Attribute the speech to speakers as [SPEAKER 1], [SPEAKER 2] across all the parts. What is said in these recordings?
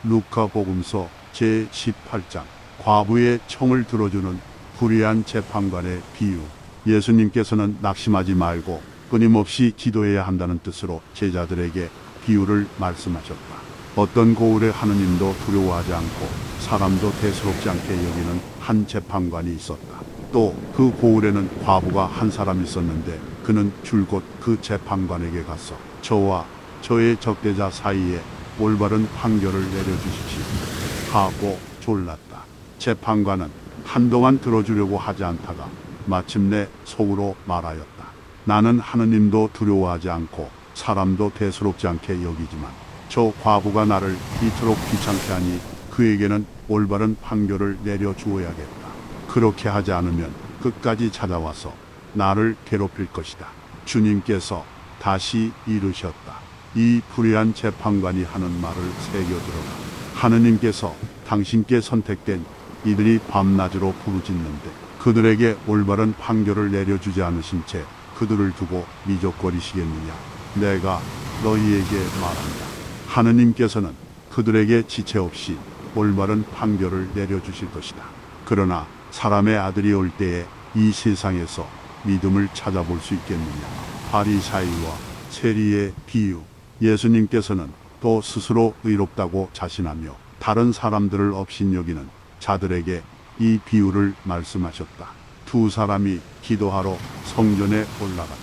[SPEAKER 1] 루카복음서 제18장 과부의 청을 들어주는 불의한 재판관의 비유. 예수님께서는 낙심하지 말고 끊임없이 기도해야 한다는 뜻으로 제자들에게 비유를 말씀하셨다. 어떤 고을에 하느님도 두려워하지 않고 사람도 대수롭지 않게 여기는 한 재판관이 있었다. 또 그 고을에는 과부가 한 사람 있었는데 그는 줄곧 그 재판관에게 가서 저와 저의 적대자 사이에 올바른 판결을 내려주십시오 하고 졸랐다. 재판관은 한동안 들어주려고 하지 않다가 마침내 속으로 말하였다. 나는 하느님도 두려워하지 않고 사람도 대수롭지 않게 여기지만 저 과부가 나를 이토록 귀찮게 하니 그에게는 올바른 판결을 내려주어야겠다. 그렇게 하지 않으면 끝까지 찾아와서 나를 괴롭힐 것이다. 주님께서 다시 이르셨다. 이 불의한 재판관이 하는 말을 새겨들어라. 하느님께서 당신께 선택된 이들이 밤낮으로 부르짖는데 그들에게 올바른 판결을 내려주지 않으신 채 그들을 두고 미적거리시겠느냐. 내가 너희에게 말한다. 하느님께서는 그들에게 지체 없이 올바른 판결을 내려주실 것이다. 그러나 사람의 아들이 올 때에 이 세상에서 믿음을 찾아볼 수 있겠느냐. 바리사이와 세리의 비유. 예수님께서는 또 스스로 의롭다고 자신하며 다른 사람들을 업신여기는 자들에게 이 비유를 말씀하셨다. 두 사람이 기도하러 성전에 올라갔다.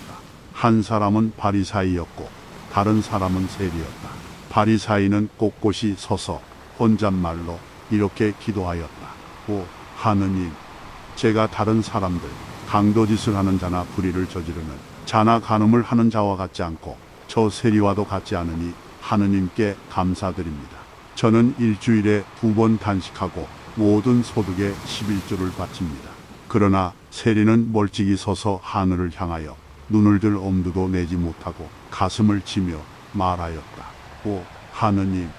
[SPEAKER 1] 한 사람은 바리사이였고 다른 사람은 세리였다. 바리사이는 꼿꼿이 서서 혼잣말로 이렇게 기도하였다. 오 하느님, 제가 다른 사람들, 강도짓을 하는 자나 불의를 저지르는 자나 간음을 하는 자와 같지 않고 저 세리와도 같지 않으니 하느님께 감사드립니다. 저는 일주일에 2번 단식하고 모든 소득의 11조를 바칩니다. 그러나 세리는 멀찍이 서서 하늘을 향하여 눈을 들 엄두도 내지 못하고 가슴을 치며 말하였다. 오 하느님,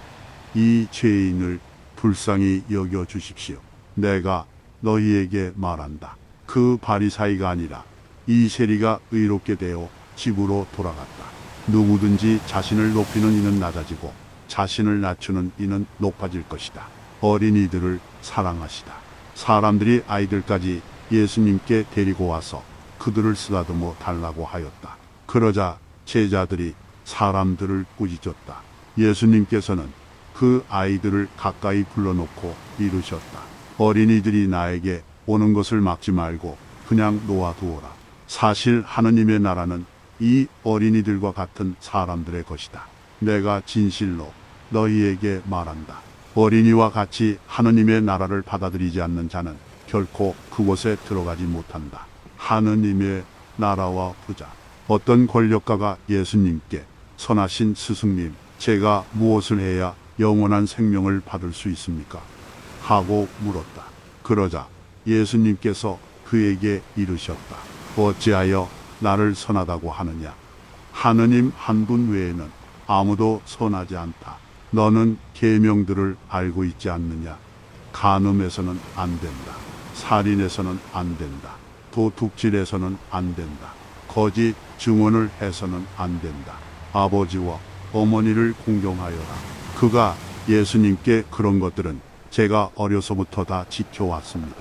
[SPEAKER 1] 이 죄인을 불쌍히 여겨 주십시오. 내가 너희에게 말한다. 그 바리사이가 아니라 이 세리가 의롭게 되어 집으로 돌아갔다. 누구든지 자신을 높이는 이는 낮아지고 자신을 낮추는 이는 높아질 것이다. 어린이들을 사랑하시다. 사람들이 아이들까지 예수님께 데리고 와서 그들을 쓰다듬어 달라고 하였다. 그러자 제자들이 사람들을 꾸짖었다. 예수님께서는 그 아이들을 가까이 불러놓고 이르셨다. 어린이들이 나에게 오는 것을 막지 말고 그냥 놓아두어라. 사실 하느님의 나라는 이 어린이들과 같은 사람들의 것이다. 내가 진실로 너희에게 말한다. 어린이와 같이 하느님의 나라를 받아들이지 않는 자는 결코 그곳에 들어가지 못한다. 하느님의 나라와 부자. 어떤 권력가가 예수님께 선하신 스승님, 제가 무엇을 해야 영원한 생명을 받을 수 있습니까? 하고 물었다. 그러자 예수님께서 그에게 이르셨다. 어찌하여 나를 선하다고 하느냐? 하느님 한 분 외에는 아무도 선하지 않다. 너는 계명들을 알고 있지 않느냐? 간음에서는 안 된다. 살인해서는 안 된다. 도둑질해서는 안 된다. 거짓 증언을 해서는 안 된다. 아버지와 어머니를 공경하여라. 그가 예수님께 그런 것들은 제가 어려서부터 다 지켜왔습니다.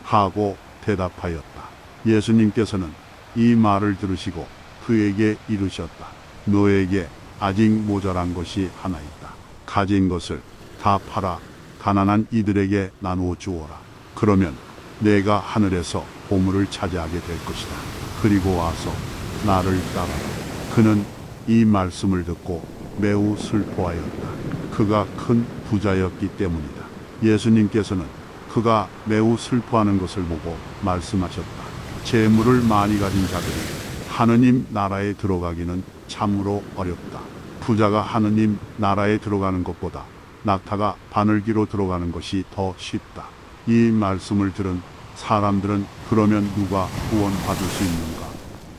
[SPEAKER 1] 하고 대답하였다. 예수님께서는 이 말을 들으시고 그에게 이르셨다. 너에게 아직 모자란 것이 하나 있다. 가진 것을 다 팔아 가난한 이들에게 나누어 주어라. 그러면 내가 하늘에서 보물을 차지하게 될 것이다. 그리고 와서 나를 따라라. 그는 이 말씀을 듣고 매우 슬퍼하였다. 그가 큰 부자였기 때문이다. 예수님께서는 그가 매우 슬퍼하는 것을 보고 말씀하셨다. 재물을 많이 가진 자들이 하느님 나라에 들어가기는 참으로 어렵다. 부자가 하느님 나라에 들어가는 것보다 낙타가 바늘기로 들어가는 것이 더 쉽다. 이 말씀을 들은 사람들은 그러면 누가 구원받을 수 있는가?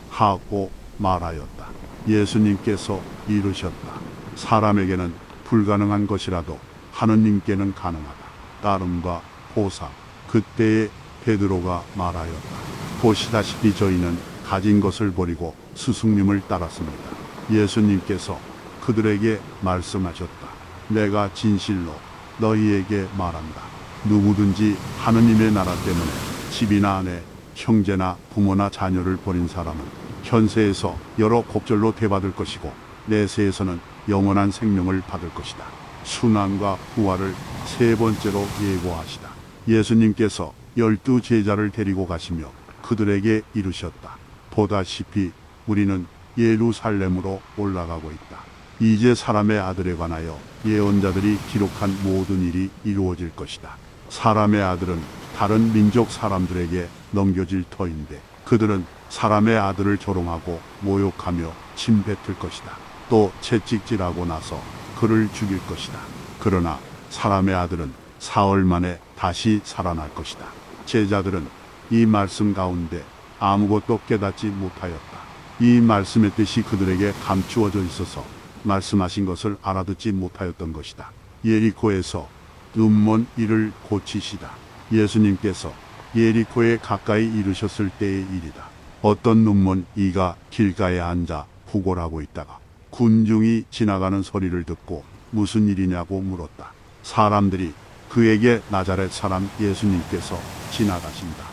[SPEAKER 1] 하고 말하였다. 예수님께서 이르셨다. 사람에게는 불가능한 것이라도 하느님께는 가능하다. 따름과 보상. 그때에 베드로가 말하였다. 보시다시피 저희는 가진 것을 버리고 스승님을 따랐습니다. 예수님께서 그들에게 말씀하셨다. 내가 진실로 너희에게 말한다. 누구든지 하느님의 나라 때문에 집이나 아내, 형제나 부모나 자녀를 버린 사람은 현세에서 여러 곱절로 대받을 것이고 내세에서는 영원한 생명을 받을 것이다. 순환과 부활을 세 번째로 예고하시다. 예수님께서 12 제자를 데리고 가시며 그들에게 이르셨다. 보다시피 우리는 예루살렘으로 올라가고 있다. 이제 사람의 아들에 관하여 예언자들이 기록한 모든 일이 이루어질 것이다. 사람의 아들은 다른 민족 사람들에게 넘겨질 터인데 그들은 사람의 아들을 조롱하고 모욕하며 침뱉을 것이다. 또 채찍질하고 나서 그를 죽일 것이다. 그러나 사람의 아들은 사흘 만에 다시 살아날 것이다. 제자들은 이 말씀 가운데 아무것도 깨닫지 못하였다. 이 말씀의 뜻이 그들에게 감추어져 있어서 말씀하신 것을 알아듣지 못하였던 것이다. 예리코에서 눈먼 이를 고치시다. 예수님께서 예리코에 가까이 이르셨을 때의 일이다. 어떤 눈먼 이가 길가에 앉아 구걸하고 있다가 군중이 지나가는 소리를 듣고 무슨 일이냐고 물었다. 사람들이 그에게 나자렛 사람 예수님께서 지나가신다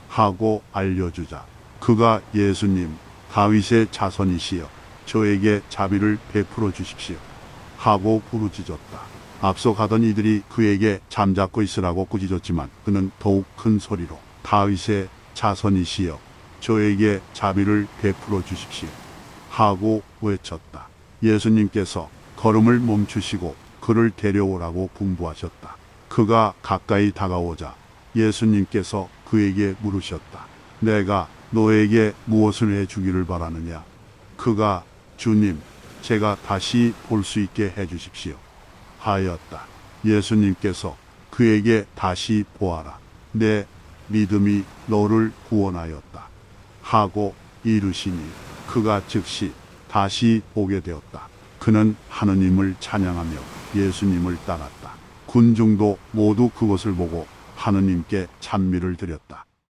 [SPEAKER 1] 하고 알려주자 그가 예수님, 다윗의 자손이시여 저에게 자비를 베풀어 주십시오 하고 부르짖었다. 앞서 가던 이들이 그에게 잠잡고 있으라고 꾸짖었지만 그는 더욱 큰 소리로 다윗의 자손이시여 저에게 자비를 베풀어 주십시오 하고 외쳤다. 예수님께서 걸음을 멈추시고 그를 데려오라고 분부하셨다. 그가 가까이 다가오자 예수님께서 그에게 물으셨다. 내가 너에게 무엇을 해주기를 바라느냐? 그가 주님, 제가 다시 볼 수 있게 해주십시오 하였다. 예수님께서 그에게 다시 보아라. 내 믿음이 너를 구원하였다 하고 이르시니 그가 즉시 다시 보게 되었다. 그는 하느님을 찬양하며 예수님을 따랐다. 군중도 모두 그것을 보고 하느님께 찬미를 드렸다.